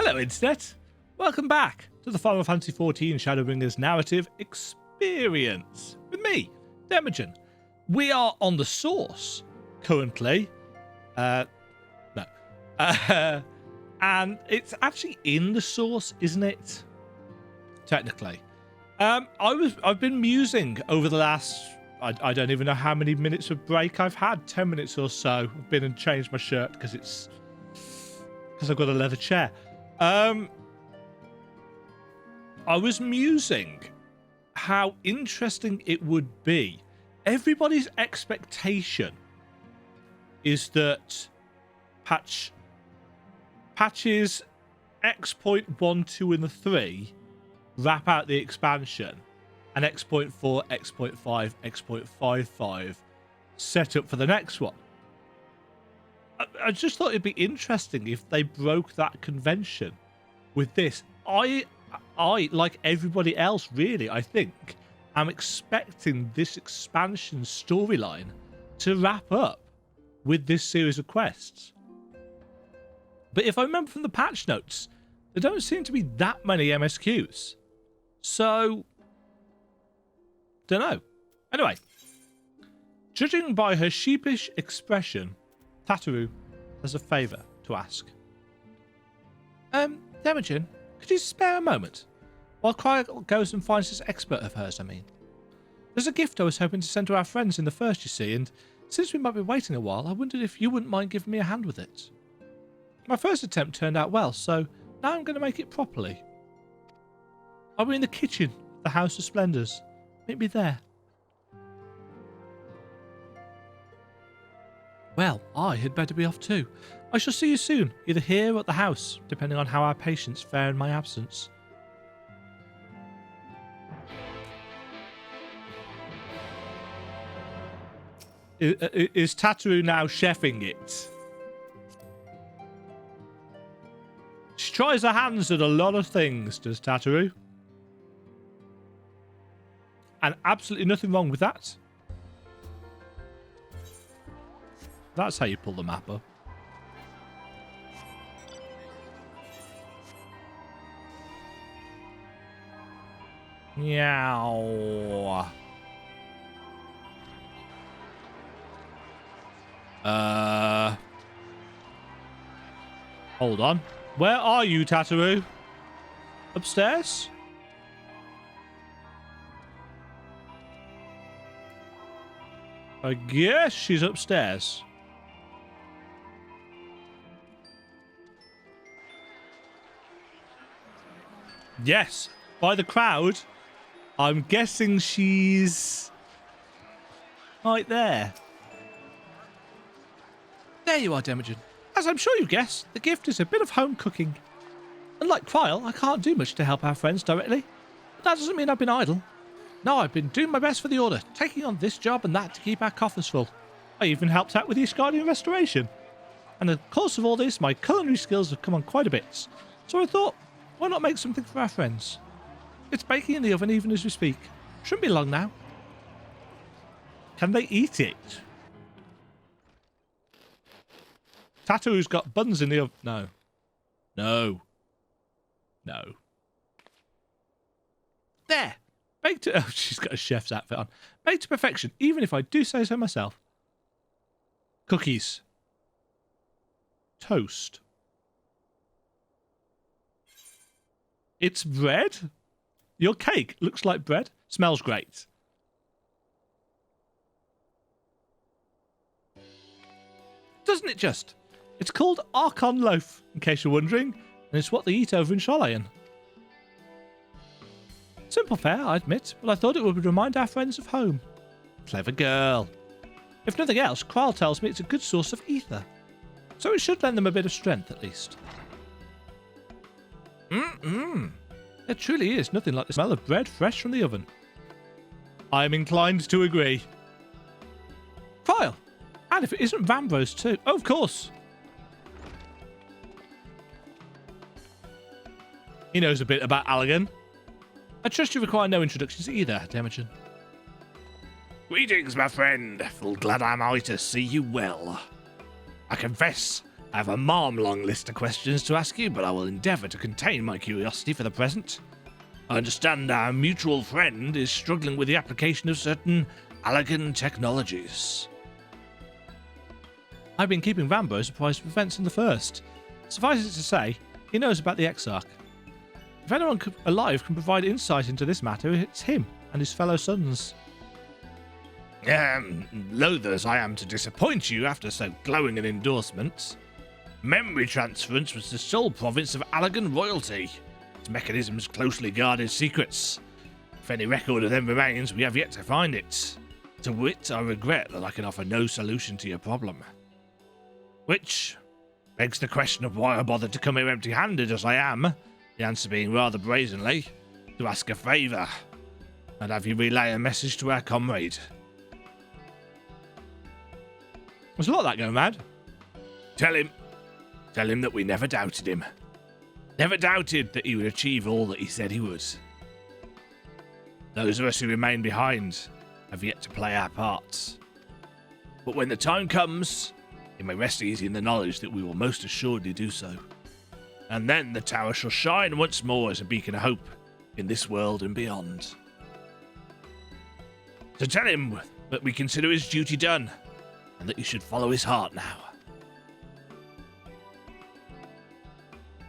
Hello, Internet. Welcome back to the Final Fantasy XIV Shadowbringers narrative experience with me, Demajen. We are on the source currently. No. And it's actually in the source, isn't it? Technically. I've been musing over the last, I don't even know how many minutes of break I've had, 10 minutes or so. I've been and changed my shirt because I've got a leather chair. I was musing how interesting it would be. Everybody's expectation is that patches X.1, 2, and 3 wrap out the expansion, and X.4, X.5, X.55 set up for the next one. I just thought it'd be interesting if they broke that convention with this. I like everybody else, really, I think, I'm expecting this expansion storyline to wrap up with this series of quests. But if I remember from the patch notes, there don't seem to be that many MSQs. So, don't know. Anyway, judging by her sheepish expression, Tataru has a favour to ask. Demajen, could you spare a moment? While Cryo goes and finds this expert of hers, I mean. There's a gift I was hoping to send to our friends in the first, you see, and since we might be waiting a while, I wondered if you wouldn't mind giving me a hand with it. My first attempt turned out well, so now I'm going to make it properly. I'll be in the kitchen of the House of Splendors. Meet me there. Well, I had better be off too. I shall see you soon, either here or at the house, depending on how our patients fare in my absence. Is Tataru now chefing it? She tries her hands at a lot of things, does Tataru? And absolutely nothing wrong with that. That's how you pull the map up. Meow. Hold on. Where are you, Tataru? Upstairs? I guess she's upstairs. Yes, by the crowd, I'm guessing she's right there. There you are, Demajen. As I'm sure you guessed, the gift is a bit of home cooking. Unlike Kryl, I can't do much to help our friends directly. But that doesn't mean I've been idle. No, I've been doing my best for the Order, taking on this job and that to keep our coffers full. I even helped out with the Asgardian restoration. And in the course of all this, my culinary skills have come on quite a bit. So I thought, why not make something for our friends? It's baking in the oven even as we speak. Shouldn't be long now. Can they eat it? Tataru's got buns in the oven. No. No. No. There. Baked to... Oh, she's got a chef's outfit on. Baked to perfection, even if I do say so myself. Cookies. Toast. It's bread? Your cake looks like bread. Smells great. Doesn't it just? It's called Archon Loaf, in case you're wondering, and it's what they eat over in Shalayan. Simple fare, I admit, but I thought it would remind our friends of home. Clever girl. If nothing else, Kryl tells me it's a good source of ether, so it should lend them a bit of strength at least. There truly is nothing like the smell of bread fresh from the oven. I am inclined to agree. Kryl! And if it isn't Vambros too. Oh, of course. He knows a bit about Allagan. I trust you require no introductions either, Demajen. Greetings, my friend. Full glad am I to see you well. I confess, I have a long list of questions to ask you, but I will endeavour to contain my curiosity for the present. I understand our mutual friend is struggling with the application of certain Allagan technologies. I've been keeping Rambo apprised of events in the First. Suffice it to say, he knows about the Exarch. If anyone alive can provide insight into this matter, it's him and his fellow sons. Loath as I am to disappoint you after so glowing an endorsement, memory transference was the sole province of Allagan royalty. Its mechanisms closely guarded secrets. If any record of them remains, we have yet to find it. To wit, I regret that I can offer no solution to your problem. Which begs the question of why I bothered to come here empty-handed as I am, the answer being rather brazenly, to ask a favour, and have you relay a message to our comrade. There's a lot of that going mad. Tell him that we never doubted him. Never doubted that he would achieve all that he said he would. Those of us who remain behind have yet to play our parts. But when the time comes, you may rest easy in the knowledge that we will most assuredly do so. And then the tower shall shine once more as a beacon of hope in this world and beyond. So tell him that we consider his duty done, and that you should follow his heart now.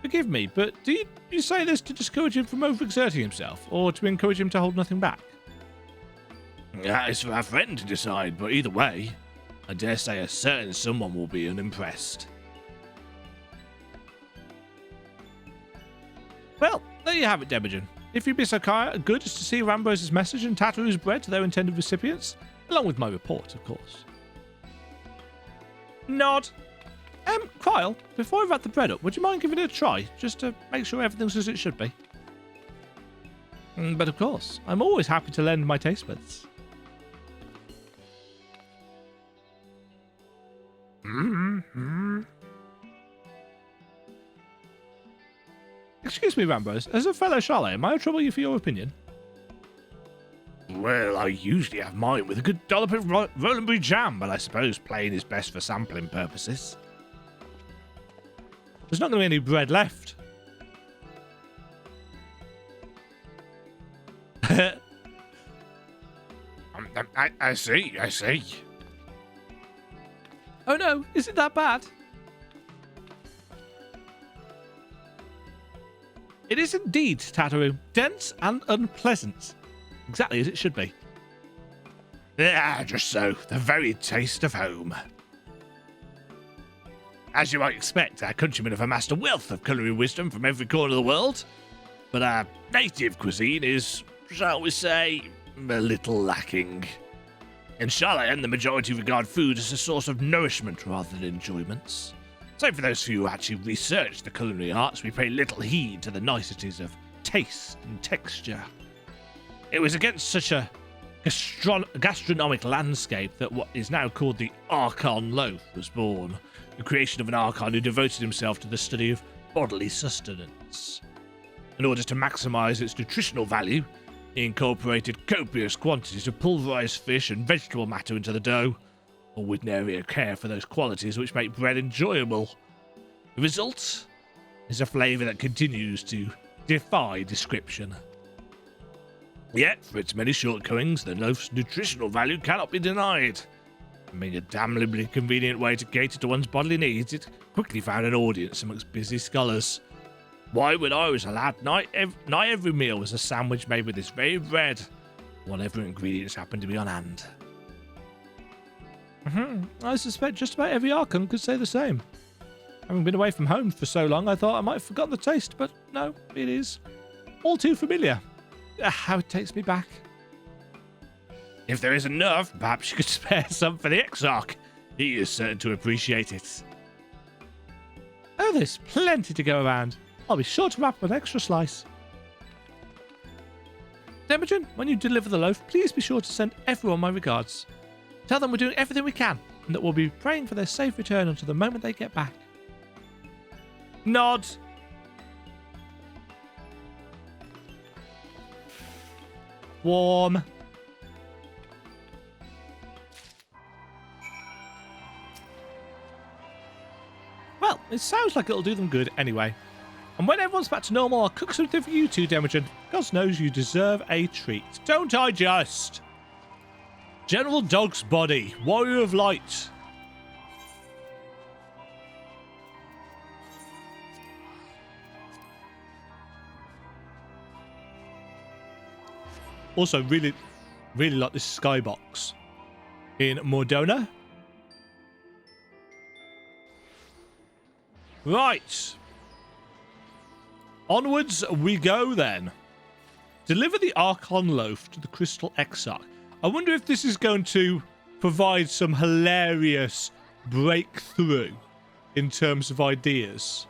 Forgive me, but do you say this to discourage him from overexerting himself, or to encourage him to hold nothing back? That is for our friend to decide, but either way, I dare say a certain someone will be unimpressed. Well, there you have it, Demajen. If you be so good as to see Rambo's message and Tattoo's bread to their intended recipients, along with my report, of course. Nod. Kyle, before I wrap the bread up, would you mind giving it a try, just to make sure everything's as it should be? But of course, I'm always happy to lend my taste buds. Excuse me, Rambos. As a fellow Charlotte, am I to trouble you for your opinion? Well, I usually have mine with a good dollop of Rolandbury jam, but I suppose plain is best for sampling purposes. There's not going to be any bread left. I see. Oh no, is it that bad? It is indeed, Tattoo. Dense and unpleasant. Exactly as it should be. Yeah, just so. The very taste of home. As you might expect, our countrymen have amassed a wealth of culinary wisdom from every corner of the world, but our native cuisine is, shall we say, a little lacking. In Charlotte, the majority regard food as a source of nourishment rather than enjoyments. So for those who actually research the culinary arts, we pay little heed to the niceties of taste and texture. It was against such a gastronomic landscape that what is now called the Archon loaf was born, the creation of an Archon who devoted himself to the study of bodily sustenance. In order to maximize its nutritional value, he incorporated copious quantities of pulverized fish and vegetable matter into the dough, all with nary a care for those qualities which make bread enjoyable. The result is a flavour that continues to defy description. Yet, for its many shortcomings, the loaf's nutritional value cannot be denied. Being a damnably convenient way to cater to one's bodily needs, it quickly found an audience amongst busy scholars. Why, when I was a lad, nigh every meal was a sandwich made with this very bread, whatever ingredients happened to be on hand. I suspect just about every Archon could say the same. Having been away from home for so long, I thought I might have forgotten the taste, but no, it is all too familiar. How it takes me back. If there is enough, perhaps you could spare some for the Exarch. He is certain to appreciate it. Oh, there's plenty to go around. I'll be sure to wrap up an extra slice. Demajen, when you deliver the loaf, please be sure to send everyone my regards. Tell them we're doing everything we can, and that we'll be praying for their safe return until the moment they get back. Nod. Warm. Well, Well, it sounds like it'll do them good anyway. And when everyone's back to normal, I'll cook something for you two, Demajen. God knows you deserve a treat. Don't I just? General Dog's Body, Warrior of Light. Also, really like this skybox in Mordona. Right. Onwards we go then. Deliver the Archon Loaf to the Crystal Exarch. I wonder if this is going to provide some hilarious breakthrough in terms of ideas.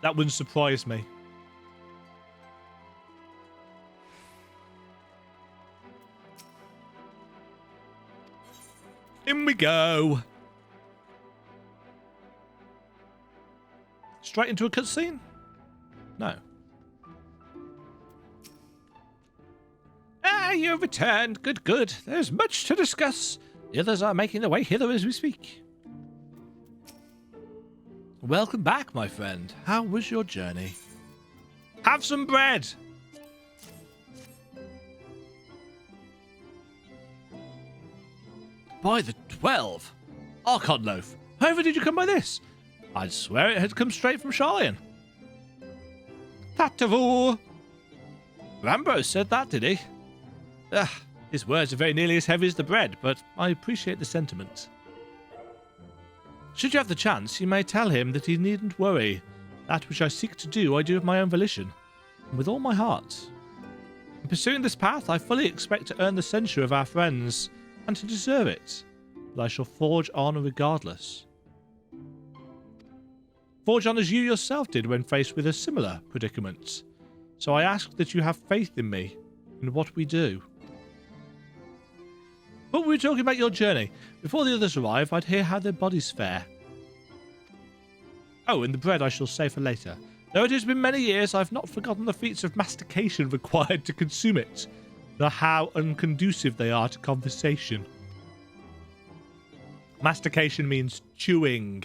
That wouldn't surprise me. In we go. Straight into a cutscene? No. Ah, you have returned. Good, good. There's much to discuss. The others are making their way hither as we speak. Welcome back, my friend. How was your journey? Have some bread. By the 12. Archon Loaf. However did you come by this? I'd swear it had come straight from Charlian. Tatavoo. Rambo said that, did he? His words are very nearly as heavy as the bread, but I appreciate the sentiment. Should you have the chance, you may tell him that he needn't worry. That which I seek to do, I do of my own volition, and with all my heart. In pursuing this path, I fully expect to earn the censure of our friends, and to deserve it, but I shall forge on regardless. Forge on as you yourself did when faced with a similar predicament. So I ask that you have faith in me, in what we do. But we were talking about your journey. Before the others arrive, I'd hear how their bodies fare. Oh, and the bread I shall save for later. Though it has been many years, I've not forgotten the feats of mastication required to consume it, nor how unconducive they are to conversation. Mastication means chewing.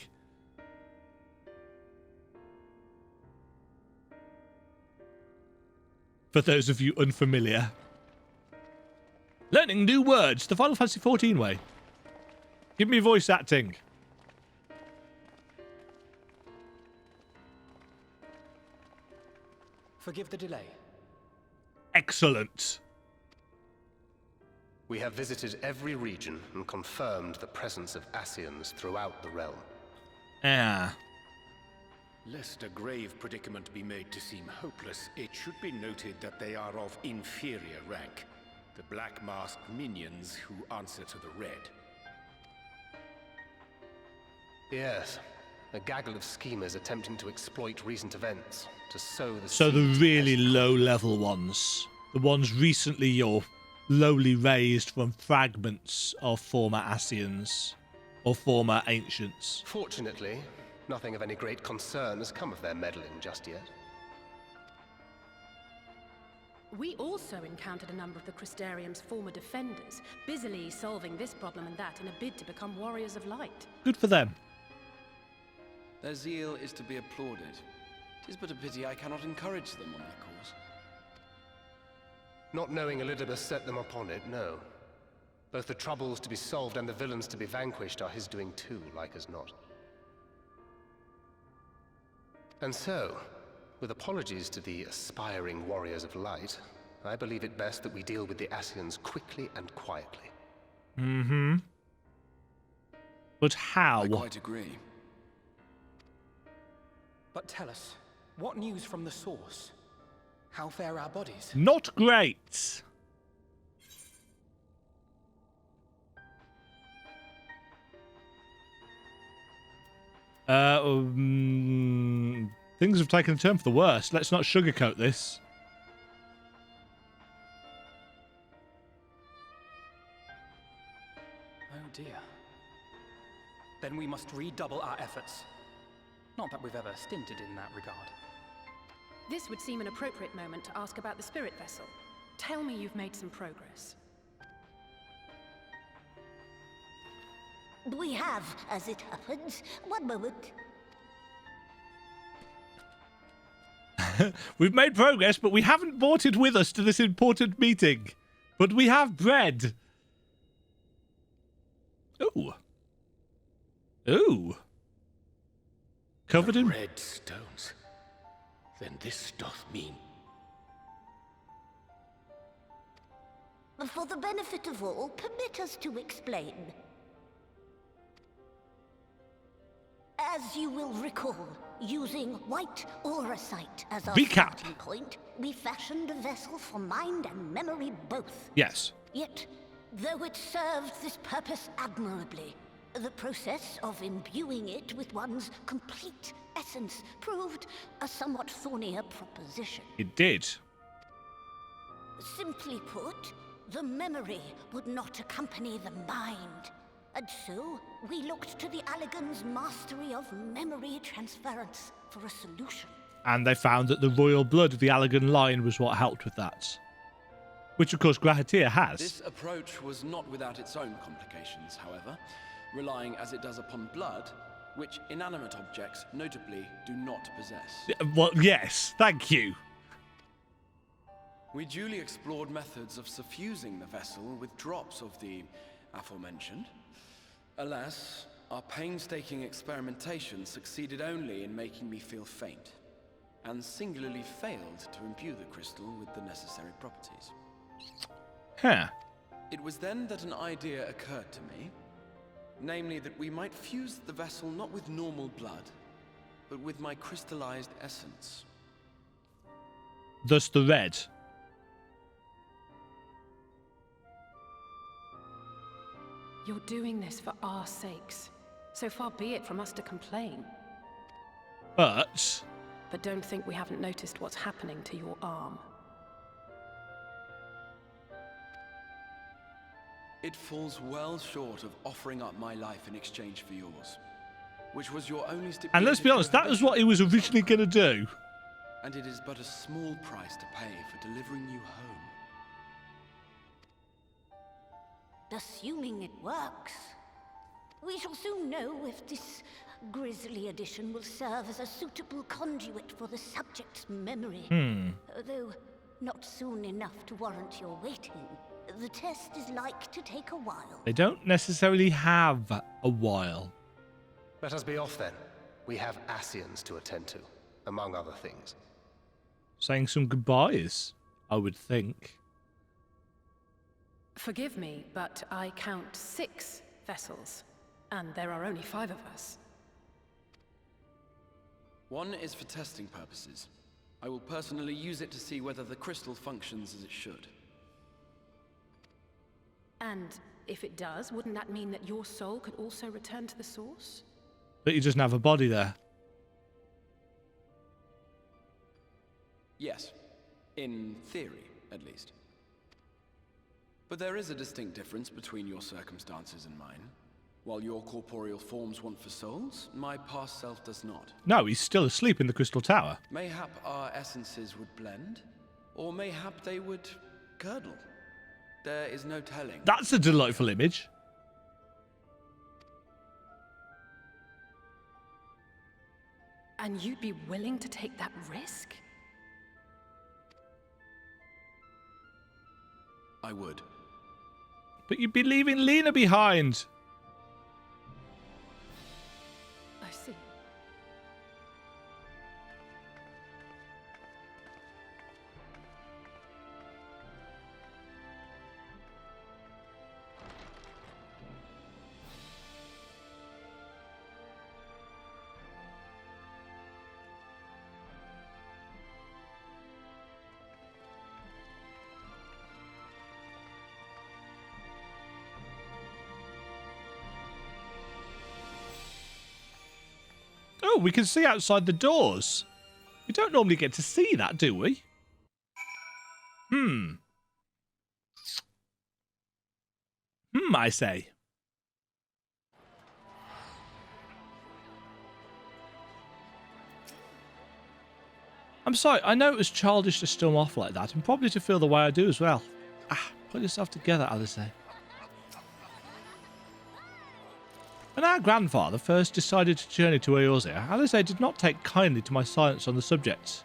For those of you unfamiliar. Learning new words, the Final Fantasy XIV way. Give me voice acting. Forgive the delay. Excellent. We have visited every region and confirmed the presence of Ascians throughout the realm. Ah. Lest a grave predicament be made to seem hopeless, it should be noted that they are of inferior rank. The black-masked minions who answer to the red. Yes, a gaggle of schemers attempting to exploit recent events to sow the So the seeds of really desperate- low-level ones. The ones recently or lowly raised from fragments of former Ascians or former ancients. Fortunately, nothing of any great concern has come of their meddling just yet. We also encountered a number of the Crystarium's former defenders, busily solving this problem and that in a bid to become warriors of light. Good for them. Their zeal is to be applauded. 'Tis but a pity I cannot encourage them on their cause. Not knowing Elidibus set them upon it, no. Both the troubles to be solved and the villains to be vanquished are his doing too, like as not. And so, with apologies to the aspiring warriors of light, I believe it best that we deal with the Ascians quickly and quietly. Mm-hmm. But how? I quite agree. But tell us, what news from the source? How fare our bodies? Not great. Things have taken a turn for the worse. Let's not sugarcoat this. Oh dear. Then we must redouble our efforts. Not that we've ever stinted in that regard. This would seem an appropriate moment to ask about the spirit vessel. Tell me you've made some progress. We have, as it happens. One moment. We've made progress, but we haven't brought it with us to this important meeting. But we have bread. Ooh. Ooh. Covered in red stones. Then this doth mean... For the benefit of all, permit us to explain. As you will recall, using white auracite as our Recap. starting point, we fashioned a vessel for mind and memory both. Yes. Yet, though it served this purpose admirably, the process of imbuing it with one's complete essence proved a somewhat thornier proposition. It did. Simply put, the memory would not accompany the mind. And so, we looked to the Allagan's mastery of memory transference for a solution. And they found that the royal blood of the Allagan line was what helped with that. Which, of course, Rak'Tika has. This approach was not without its own complications, however, relying as it does upon blood, which inanimate objects, notably, do not possess. Well, yes, thank you. We duly explored methods of suffusing the vessel with drops of the aforementioned. Alas, our painstaking experimentation succeeded only in making me feel faint, and singularly failed to imbue the crystal with the necessary properties. Huh. It was then that an idea occurred to me, namely that we might fuse the vessel not with normal blood, but with my crystallized essence. Thus the red. You're doing this for our sakes. So far be it from us to complain. But But don't think we haven't noticed what's happening to your arm. It falls well short of offering up my life in exchange for yours, which was your only stipulation. and let's be honest, that was what he was originally going to do. And it is but a small price to pay for delivering you home. Assuming it works, we shall soon know if this grisly addition will serve as a suitable conduit for the subject's memory. Though not soon enough to warrant your waiting. The test is like to take a while. They don't necessarily have a while. Let us be off then. We have Ascians to attend to, among other things. Saying some goodbyes, I would think. Forgive me, but I count 6 vessels, and there are only 5 of us. One is for testing purposes. I will personally use it to see whether the crystal functions as it should. And if it does, wouldn't that mean that your soul could also return to the source? But he doesn't have a body there. Yes, in theory, at least. But there is a distinct difference between your circumstances and mine. While your corporeal forms want for souls, my past self does not. No, he's still asleep in the Crystal Tower. Mayhap our essences would blend, or mayhap they would curdle. There is no telling. That's a delightful image. And you'd be willing to take that risk? I would. But you'd be leaving Lena behind. I see. Oh, we can see outside the doors. We don't normally get to see that, do we? I say. I'm sorry, I know it was childish to storm off like that, and probably to feel the way I do as well. Put yourself together, Alice. When our grandfather first decided to journey to Eorzea, Alisaie did not take kindly to my silence on the subject.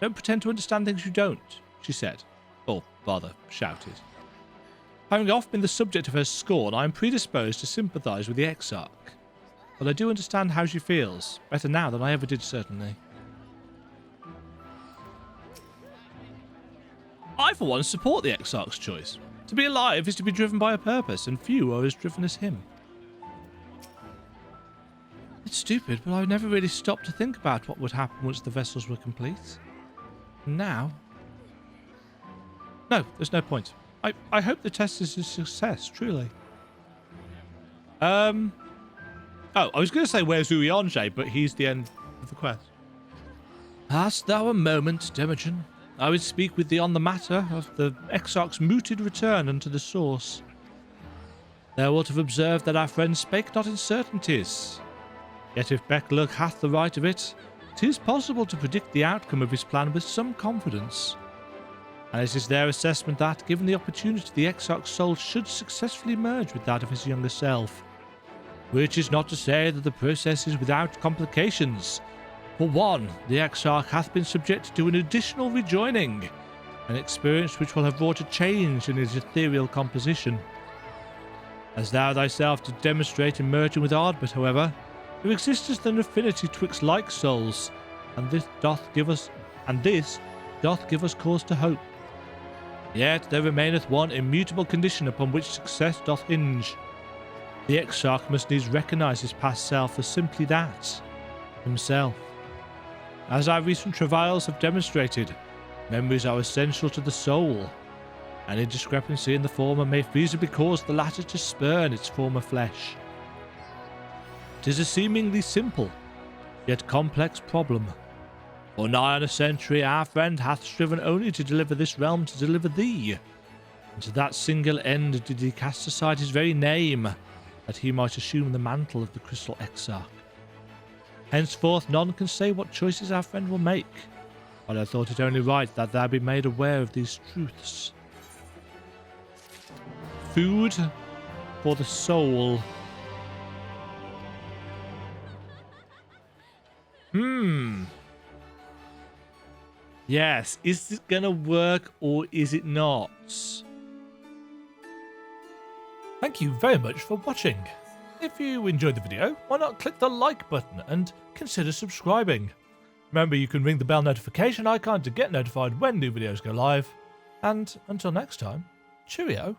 Don't pretend to understand things you don't, she said, or rather shouted. Having often been the subject of her scorn, I am predisposed to sympathise with the Exarch. But I do understand how she feels, better now than I ever did, certainly. I, for one, support the Exarch's choice. To be alive is to be driven by a purpose, and few are as driven as him. It's stupid, but I never really stopped to think about what would happen once the vessels were complete. And now... No, there's no point. I hope the test is a success, truly. Oh, I was going to say where's Urianger, but he's the end of the quest. Hast thou a moment, Demajen? I would speak with thee on the matter of the Exarch's mooted return unto the source. Thou wilt have observed that our friend spake not in certainties. Yet if Becklug hath the right of it, 'tis possible to predict the outcome of his plan with some confidence. And it is their assessment that, given the opportunity, the Exarch's soul should successfully merge with that of his younger self. Which is not to say that the process is without complications. For one, the Exarch hath been subjected to an additional rejoining, an experience which will have wrought a change in his ethereal composition. As thou thyself did demonstrate in merging with Ardbert, however, there exists an affinity twixt like souls, and this doth give us cause to hope. Yet there remaineth one immutable condition upon which success doth hinge. The Exarch must needs recognise his past self as simply that, himself. As our recent travails have demonstrated, memories are essential to the soul. Any discrepancy in the former may feasibly cause the latter to spurn its former flesh. 'Tis a seemingly simple, yet complex problem. For nigh on a century our friend hath striven only to deliver this realm to deliver thee, and to that single end did he cast aside his very name, that he might assume the mantle of the Crystal Exarch. Henceforth none can say what choices our friend will make, but I thought it only right that thou be made aware of these truths. Food for the soul. Yes, is it gonna work or is it not? Thank you very much for watching. If you enjoyed the video, why not click the like button and consider subscribing. Remember, you can ring the bell notification icon to get notified when new videos go live. And until next time, cheerio.